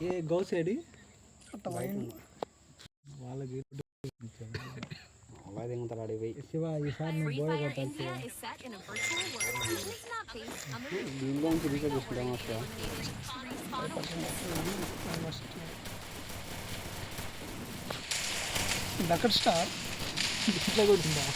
ఏ గౌసేడి వాళ్ళకి అలా దిగుతారు అడిగి శివ ఈసారి నువ్వు బోయ కొట్టాలి దీనిలోంచి రీఛార్జ్ చేసుకుంటాం వస్తా దక్కడ్ స్టార్ ఇట్లా కొట్టిందా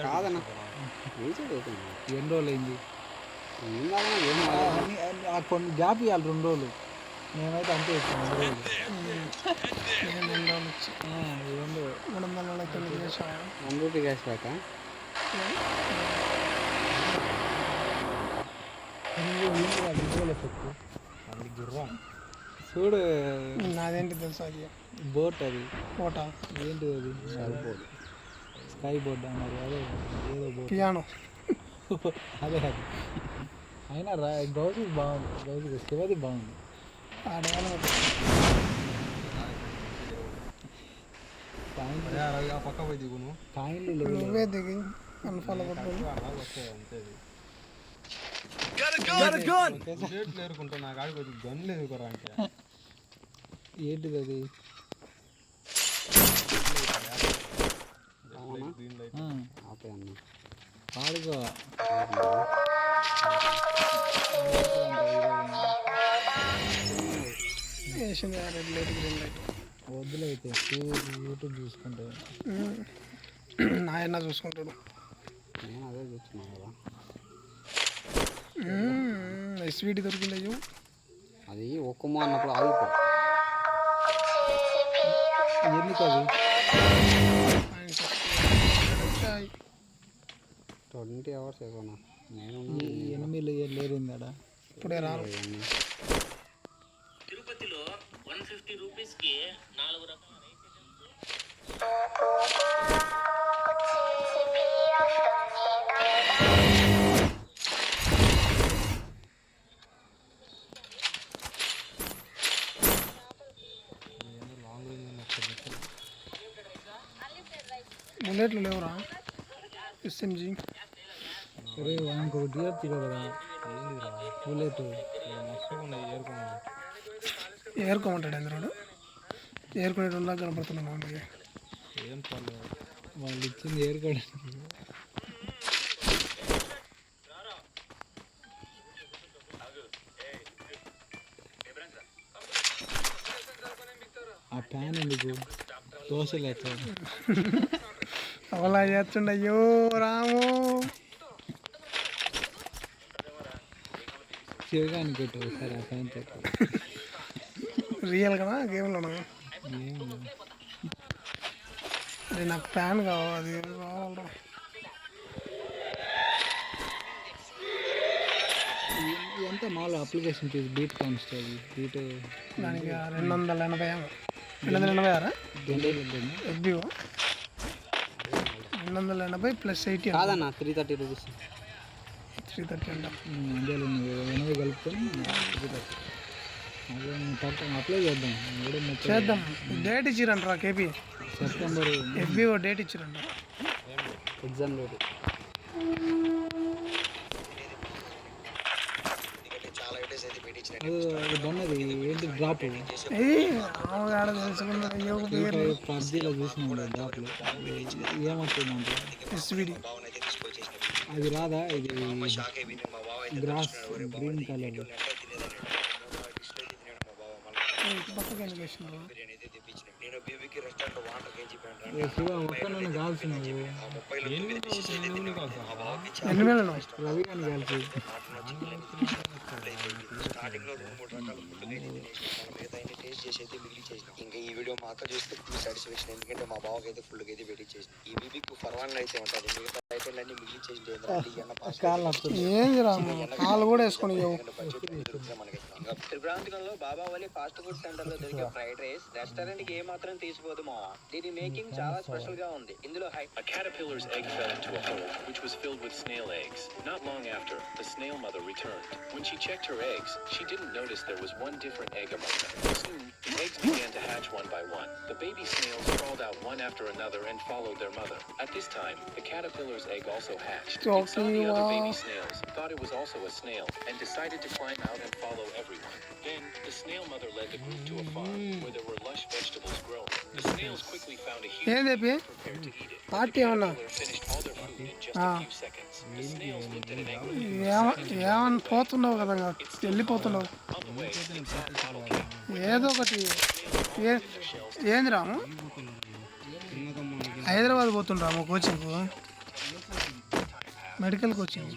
కాదన్న రీఛార్జ్ అవుతుంది ఎన్ని రోజులు అయింది కొన్ని గ్యాప్ ఇవ్వాలి 2 రోజులు మేమైతే అంతే ఇస్తాం 2 రోజులు రూపీ క్యాష్ బ్యాక్ చూడు నాదేంటి తెలుసా అది బోట్ అది కోట ఏంటిది అది సరిపోదు స్కై బోర్డ్ అన్నారు అదే ఏదో బోట్ పియానో అదే అది అయినా గౌసి బాగుంది గౌసి శివది బాగుంది పక్క పోయి దిగును కాయిన్లు నువ్వే దిగి అన్ఫాలో కొట్టుకోండి లేరుకుంటా నాకు ఆడికి వచ్చి గన్ లేదు కొరా అంటే ఏంటిది అది పాడుకో వేసింది రెడ్ లైట్ గ్రీన్ లైట్ వద్దులైతే యూట్యూబ్ చూసుకుంటే నాయన చూసుకుంటాడు నేను అదే చూస్తున్నాను కదా ఎస్వీడి దొరికింది అయ్యో అది ఒక్కమో అన్నప్పుడు ఆగిపో ఎందుకు అది 20 hours ఏమన్నా నేను ఎనిమిది లేరిందాడా ఇప్పుడే రారు తిరుపతిలో 150 రూపీస్కి 4 రకాల బుల్లెట్లు లేవురా ఎస్ఎంజీ అరే ఇంకొకటి ఇవ్వచ్చు కదా బుల్లెట్ ఏరుకోమంటాడు ఎందుకు ఏరుకునేటు ఉందా కనపడుతున్నాం మనకి ఏం పర్లేదు వాళ్ళు ఇచ్చింది ఏరుకోవడానికి ఆ ప్యాన్ ఎందుకు దోశలు వేస్తాడు అవలా చేస్తుండ అయ్యో రాము శివగాని కొట్టు ఒకసారి ఆ ప్యాన్ తోటి రియల్ కదా గేమ్లోనా అది నాకు ప్యాన్ కావాలి అది కావాలరా ఎంత మామూలు application fee beat constable beat దానికి 286 ఎఫ్బిఓ 280 ప్లస్ 80 కాదన్న 330 రూపీస్ 330 అంట అందులో 80 కలుపుకొని అప్లై చేద్దాం చేద్దాం డేట్ ఇచ్చిరంటారా కేపీ సెప్టెంబర్ ఎఫ్బిఓ డేట్ ఇచ్చిరంట ఎగ్జామ్ డేట్ అది బన్నది ఏంటి డ్రాప్ ఆడ తెలుసుకున్న అయ్యో పేరు పబ్జీలో చూసినాం డ్రాప్లు ఏమవుతుందంటే ఎస్విడి అది రాదా ఇది గ్రాస్ గ్రీన్ కలర్ పక్కకి ఎందుకు వేసినారు శివ ఒక్క నన్ను కాల్సినావు ఎన్ని వేలను రవి అని కాల్చి స్టార్టింగ్ లో 2-3 రకాల ఫుడ్ టేస్ట్ చేసి అయితే మిగిలి చేసినాం ఇంకా ఈ వీడియో మా అక్క చూస్తే ఫుల్ సాటిస్ఫాక్షన్, ఎందుకంటే మా బావకి అయితే ఫుల్గా అయితే పెట్టించేసి ఈ బీబీకి ఫర్వాన్ అయితే ఉంటుంది, మిగతా ఐటెంలన్నీ మిగిలించేసి ఏంది రాము కాళ్ళు కూడా వేసుకొని త్రిపురాంతకంలో బాబా వలి ఫాస్ట్ ఫుడ్ సెంటర్ లో దొరికే ఫ్రైడ్ రైస్ రెస్టారెంట్ కి ఏ మాత్రం తీసిపోదు మావా. దీని మేకింగ్ చాలా స్పెషల్ గా ఉంది. ఇందులో A caterpillar's egg fell into a hole, which was filled with snail eggs. Not long after, the snail mother returned. When she checked her eggs, she didn't notice there was one different egg among them. Soon, the eggs began to hatch one by one. The baby snails crawled out one after another and followed their mother. At this time, the caterpillar's egg also hatched. It saw the other baby snails, thought it was also a snail, and decided to climb out and follow everyone. Then, the snail mother led the group to a farm where there were lush vegetables growing. The snails quickly found a huge ఏంది and prepared to eat it. Party ఏమన్నా Caterpillar finished all their food in just a few seconds. The snails looked at an egg. ఏమన్నా పోతున్నావు కదా వెళ్ళిపోతున్నావు On the way, they saw a bottle cap. ఏదో ఒకటి ఏంది రాము Hyderabad పోతుండ్రాము కోచింగ్కు medical coaching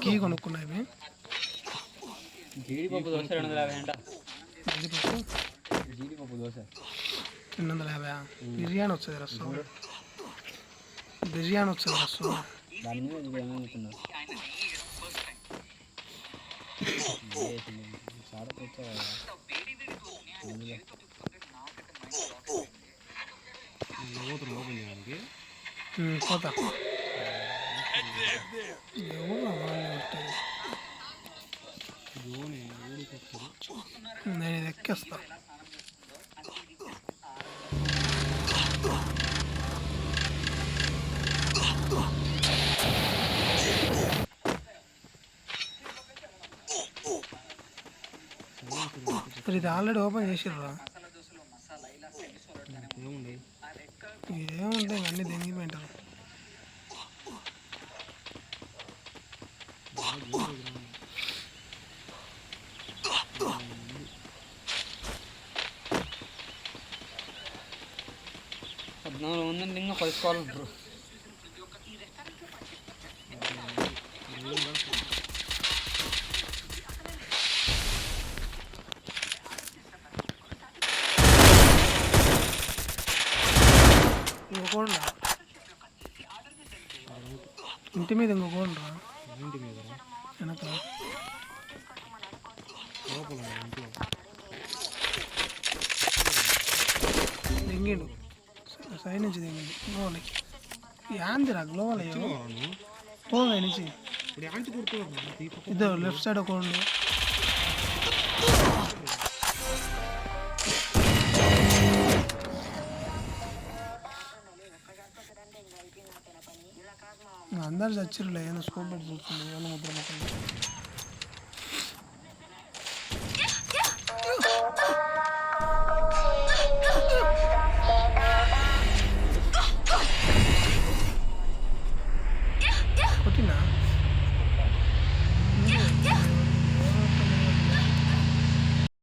key కొనుక్కున్నాయి జీడిపప్పు దోశ 250 అంట. జీడిపప్పు జీడిపప్పు దోశ 250 బిర్యానీ వచ్చేది రసం బిర్యానీ వచ్చేది రసం దాని మీద ఇది ఏమనుకున్నారు చాలా తెచ్చావు ఓపెన్ చేయడానికి పోతా నేను ఇది ఎక్కేస్తా మరి ఇది ఆల్రెడీ ఓపెన్ చేసిర్రా ఏముంటాయి అన్నీ దెంగిపోయింటారు ఉందండి ఇంకా పడుకోవాలంటారు. ఇంకోకుండా ఇంటి మీద ఇంకోకుండా ఇంటి మీద వెనక లోపల ఇంట్లో దెంగిండు సైడ్ నుంచి దెంగిండు గ్లోవలకి యాందిరా గ్లోవల్ పోగా నుంచి ఇప్పుడు యాంటి కొడుతున్నారు ఇద్దరు లెఫ్ట్ సైడ్ ఒక ఉండు అందరు చచ్చిరులే ఏదో స్కోప్ పెట్టి చూస్తుంది ఏమైనా ముద్ర ముఖం